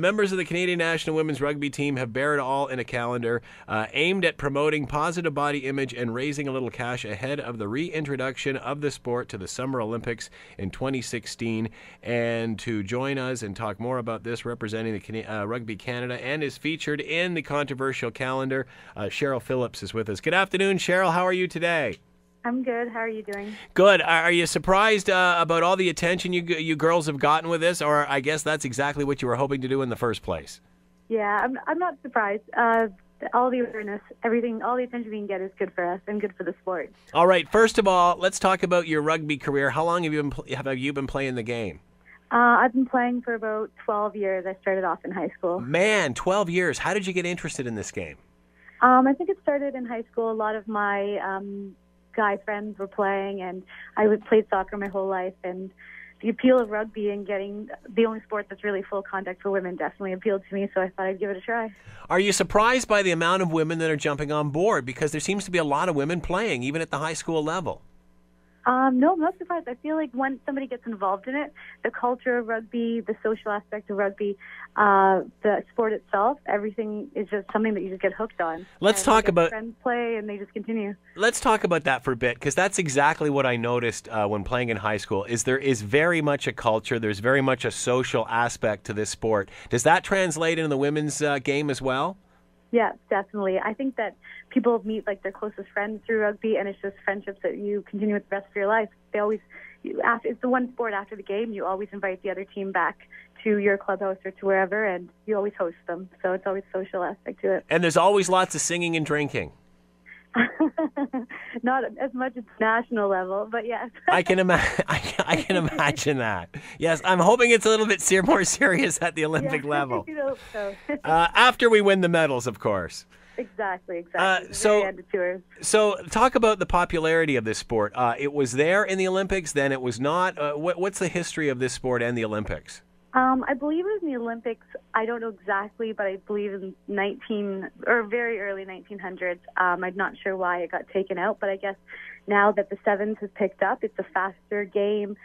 Members of the Canadian National Women's Rugby Team have bared all in a calendar aimed at promoting positive body image and raising a little cash ahead of the reintroduction of the sport to the Summer Olympics in 2016. And to join us and talk more about this, representing the Rugby Canada and is featured in the controversial calendar, Cheryl Phillips is with us. Good afternoon, Cheryl. How are you today? I'm good. How are you doing? Good. Are you surprised about all the attention you girls have gotten with this, or I guess that's exactly what you were hoping to do in the first place? Yeah, I'm not surprised. All the awareness, everything, all the attention we can get is good for us and good for the sport. All right. First of all, let's talk about your rugby career. How long have you been playing the game? I've been playing for about 12 years. I started off in high school. Man, 12 years. How did you get interested in this game? I think it started in high school. A lot of my guy friends were playing, and I played soccer my whole life, and the appeal of rugby and getting the only sport that's really full contact for women definitely appealed to me, so I thought I'd give it a try. Are you surprised by the amount of women that are jumping on board? Because there seems to be a lot of women playing, even at the high school level. No, I'm not surprised. I feel like when somebody gets involved in it, the culture of rugby, the social aspect of rugby, the sport itself, everything is just something that you just get hooked on. Let's talk about friends play and they just continue. Let's talk about that for a bit, because that's exactly what I noticed when playing in high school. Is there is very much a culture. There's very much a social aspect to this sport. Does that translate into the women's game as well? Yeah, definitely. I think that people meet like their closest friends through rugby, and it's just friendships that you continue with the rest of your life. It's the one sport after the game, you always invite the other team back to your clubhouse or to wherever, and you always host them. So it's always a social aspect to it. And there's always lots of singing and drinking. Not as much at the national level, but yes. I can imagine that. Yes, I'm hoping it's a little bit more serious at the Olympic level. I hope so. After we win the medals, of course. Exactly. So talk about the popularity of this sport. It was there in the Olympics, then it was not. What's the history of this sport and the Olympics? I believe it was in the Olympics. I don't know exactly, but I believe in very early 1900s. I'm not sure why it got taken out, but I guess now that the sevens has picked up, it's a faster game.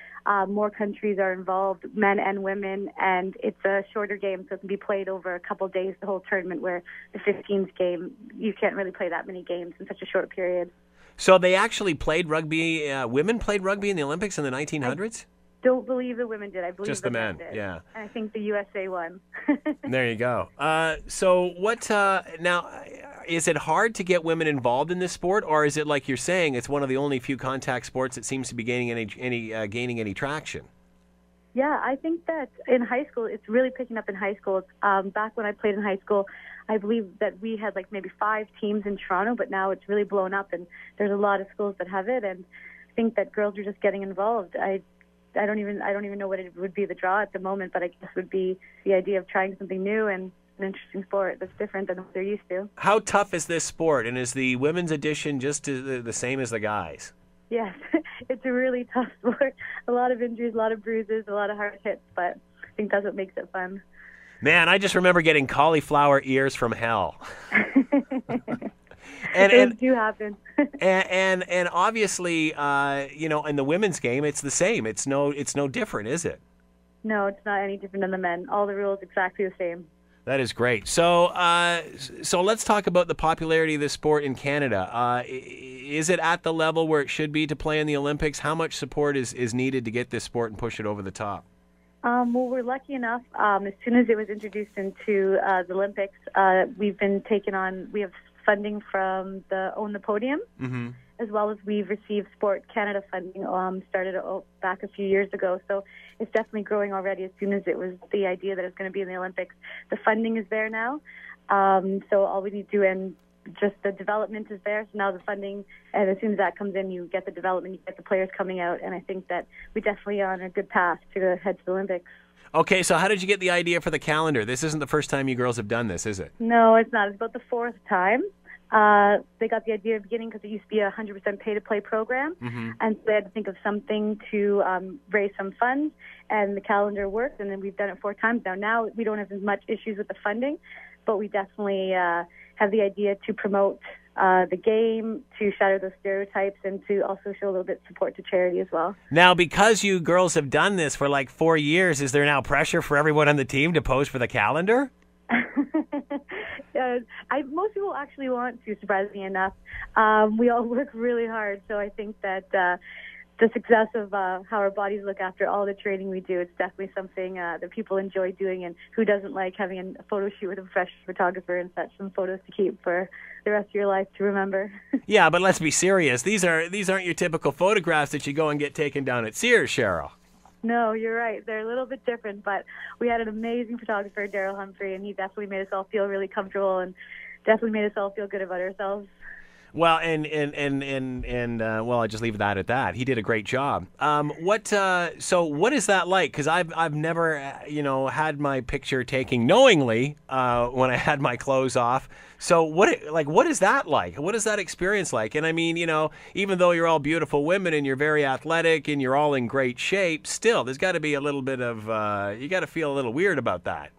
More countries are involved, men and women, and it's a shorter game, so it can be played over a couple days, the whole tournament, where the 15s game, you can't really play that many games in such a short period. So they actually played rugby, women played rugby in the Olympics in the 1900s? I don't believe the women did. I believe just the men did. Yeah. And I think the USA won. There you go. So what now? Is it hard to get women involved in this sport, or is it like you're saying it's one of the only few contact sports that seems to be gaining any traction? Yeah, I think that in high school it's really picking up in high schools. Back when I played in high school, I believe that we had like maybe 5 teams in Toronto, but now it's really blown up, and there's a lot of schools that have it, and I think that girls are just getting involved. I don't even know what it would be the draw at the moment, but I guess it would be the idea of trying something new and an interesting sport that's different than what they're used to. How tough is this sport, and is the women's edition just the same as the guys? Yes, it's a really tough sport. A lot of injuries, a lot of bruises, a lot of hard hits, but I think that's what makes it fun. Man, I just remember getting cauliflower ears from hell. Those do happen. and obviously, in the women's game, it's the same. It's no different, is it? No, it's not any different than the men. All the rules exactly the same. That is great. So let's talk about the popularity of this sport in Canada. Is it at the level where it should be to play in the Olympics? How much support is needed to get this sport and push it over the top? Well, we're lucky enough. As soon as it was introduced into the Olympics, we've been taken on. We have funding from the Own the Podium, as well as we've received Sport Canada funding, started back a few years ago. So it's definitely growing already as soon as it was the idea that it's going to be in the Olympics. The funding is there now, so all we need to do, and just the development is there. So now the funding, and as soon as that comes in, you get the development, you get the players coming out, and I think that we definitely are on a good path to head to the Olympics. Okay, so how did you get the idea for the calendar? This isn't the first time you girls have done this, is it? No, it's not. It's about the 4th time. They got the idea at the beginning because it used to be a 100% pay-to-play program, and so they had to think of something to raise some funds, and the calendar worked, and then we've done it 4 times now. Now we don't have as much issues with the funding, but we definitely have the idea to promote the game, to shatter those stereotypes, and to also show a little bit of support to charity as well. Now, because you girls have done this for like 4 years, is there now pressure for everyone on the team to pose for the calendar? Most people actually want to, surprisingly enough. We all work really hard, so I think that the success of how our bodies look after all the training we do, it's definitely something that people enjoy doing, and who doesn't like having a photo shoot with a professional photographer and such, some photos to keep for the rest of your life to remember. Yeah, but let's be serious. These aren't your typical photographs that you go and get taken down at Sears, Cheryl. No, you're right. They're a little bit different, but we had an amazing photographer, Daryl Humphrey, and he definitely made us all feel really comfortable and definitely made us all feel good about ourselves. Well, well, I'll just leave that at that. He did a great job. So what is that like? Because I've never, had my picture taken knowingly when I had my clothes off. So what is that like? What is that experience like? And I mean, even though you're all beautiful women and you're very athletic and you're all in great shape, still, there's got to be a little bit of, you got to feel a little weird about that.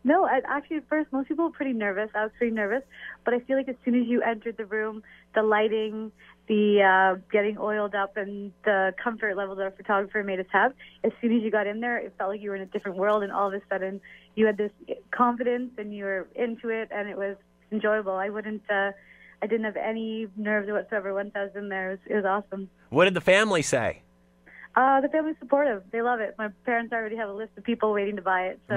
No, actually, at first, most people were pretty nervous. I was pretty nervous. But I feel like as soon as you entered the room, the lighting, the getting oiled up, and the comfort level that our photographer made us have, as soon as you got in there, it felt like you were in a different world. And all of a sudden, you had this confidence, and you were into it, and it was enjoyable. I didn't have any nerves whatsoever once I was in there. It was awesome. What did the family say? The family's supportive. They love it. My parents already have a list of people waiting to buy it. So.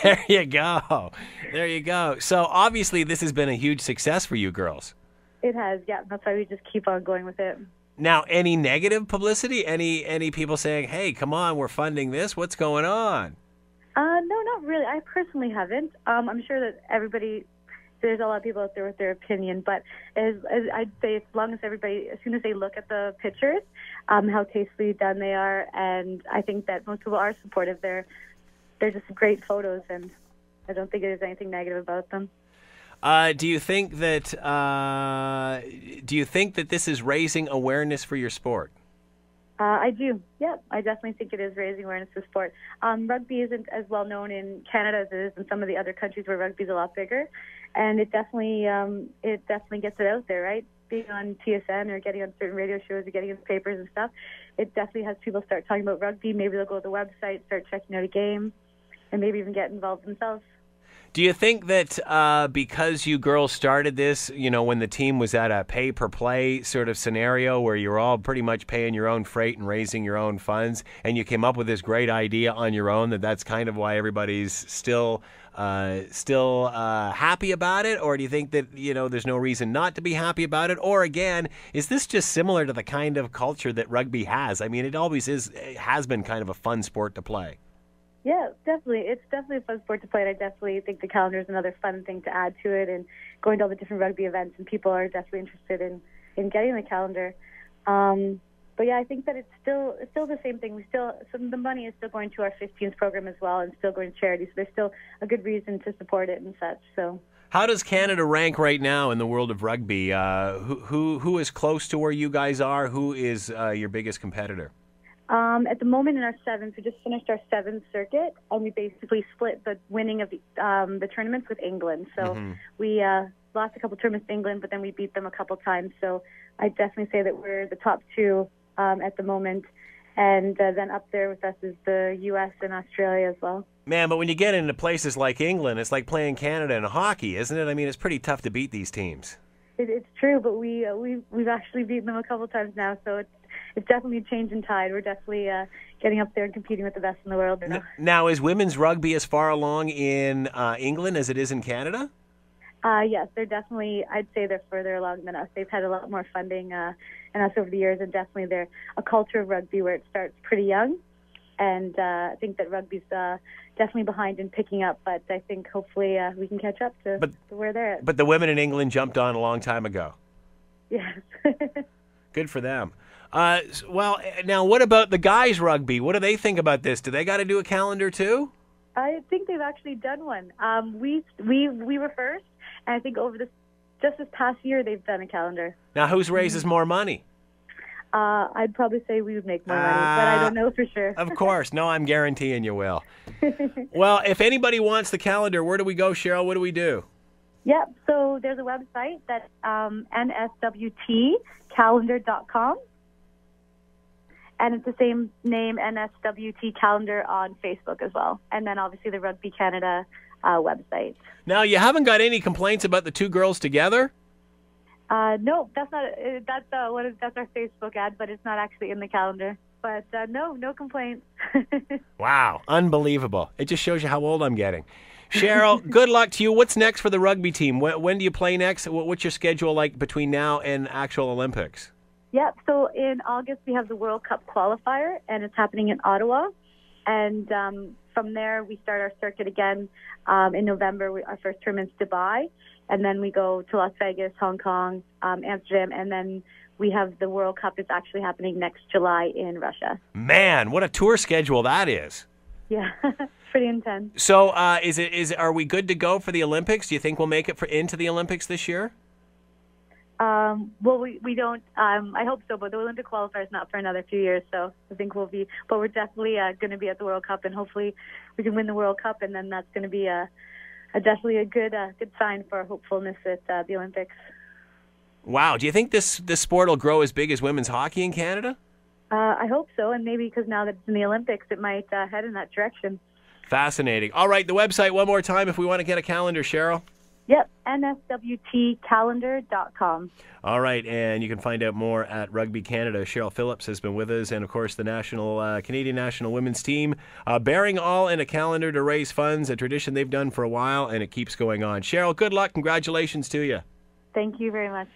There you go. There you go. So obviously this has been a huge success for you girls. It has, yeah. That's why we just keep on going with it. Now, any negative publicity? Any people saying, hey, come on, we're funding this? What's going on? No, not really. I personally haven't. I'm sure that there's a lot of people out there with their opinion, but as I'd say, as soon as they look at the pictures, how tastefully done they are, and I think that most people are supportive. They're just great photos, and I don't think there's anything negative about them. Do you think that this is raising awareness for your sport? I do. Yeah, I definitely think it is raising awareness for sport. Rugby isn't as well known in Canada as it is in some of the other countries where rugby is a lot bigger, and it definitely gets it out there, right? Being on TSN or getting on certain radio shows or getting in the papers and stuff, it definitely has people start talking about rugby. Maybe they'll go to the website, start checking out a game, and maybe even get involved themselves. Do you think that because you girls started this, when the team was at a pay-per-play sort of scenario where you're all pretty much paying your own freight and raising your own funds, and you came up with this great idea on your own, that's kind of why everybody's still happy about it? Or do you think that, there's no reason not to be happy about it? Or again, is this just similar to the kind of culture that rugby has? I mean, it has been kind of a fun sport to play. Yeah, definitely. It's definitely a fun sport to play, and I definitely think the calendar is another fun thing to add to it, and going to all the different rugby events, and people are definitely interested in getting the calendar. But yeah, I think that it's still the same thing. Some of the money is still going to our 15th program as well, and still going to charity. So there's still a good reason to support it and such. So. How does Canada rank right now in the world of rugby? Who is close to where you guys are? Who is your biggest competitor? At the moment in our seventh, we just finished our seventh circuit, and we basically split the winning of the tournaments with England. So we lost a couple tournaments to England, but then we beat them a couple times. So I definitely say that we're the top two at the moment. And then up there with us is the U.S. and Australia as well. Man, but when you get into places like England, it's like playing Canada in hockey, isn't it? I mean, it's pretty tough to beat these teams. It's true, but we've actually beaten them a couple times now, so it's definitely a change in tide. We're definitely getting up there and competing with the best in the world. Now, is women's rugby as far along in England as it is in Canada? Yes, they're definitely, I'd say they're further along than us. They've had a lot more funding than us over the years, and definitely they're a culture of rugby where it starts pretty young. And I think that rugby's definitely behind in picking up, but I think hopefully we can catch up to where they're at. But the women in England jumped on a long time ago. Yes. Good for them. Well, now what about the guys' rugby? What do they think about this? Do they got to do a calendar too? I think they've actually done one. We were first, and I think just this past year they've done a calendar. Now, whose raises more money? I'd probably say we would make more money, but I don't know for sure. Of course. No, I'm guaranteeing you will. Well, if anybody wants the calendar, where do we go, Cheryl? What do we do? Yep. So there's a website that's nswtcalendar.com. And it's the same name, NSWT Calendar, on Facebook as well. And then obviously the Rugby Canada website. Now, you haven't got any complaints about the two girls together? No, that's not. That's that's our Facebook ad, but it's not actually in the calendar. But no complaints. Wow, unbelievable. It just shows you how old I'm getting. Cheryl, good luck to you. What's next for the rugby team? When do you play next? What's your schedule like between now and actual Olympics? Yep. So in August we have the World Cup qualifier, and it's happening in Ottawa. And from there we start our circuit again in November. Our first tournament's Dubai, and then we go to Las Vegas, Hong Kong, Amsterdam, and then we have the World Cup is actually happening next July in Russia. Man, what a tour schedule that is. Yeah, pretty intense. So are we good to go for the Olympics? Do you think we'll make it into the Olympics this year? Well, we don't. I hope so, but the Olympic qualifier is not for another few years, so I think we'll be. But we're definitely going to be at the World Cup, and hopefully we can win the World Cup, and then that's going to be definitely a good sign for hopefulness at the Olympics. Wow. Do you think this sport will grow as big as women's hockey in Canada? I hope so, and maybe because now that it's in the Olympics, it might head in that direction. Fascinating. All right, the website one more time if we want to get a calendar, Cheryl. Yep, nswtcalendar.com. All right, and you can find out more at Rugby Canada. Cheryl Phillips has been with us, and of course the Canadian national women's team, bearing all in a calendar to raise funds, a tradition they've done for a while, and it keeps going on. Cheryl, good luck. Congratulations to you. Thank you very much.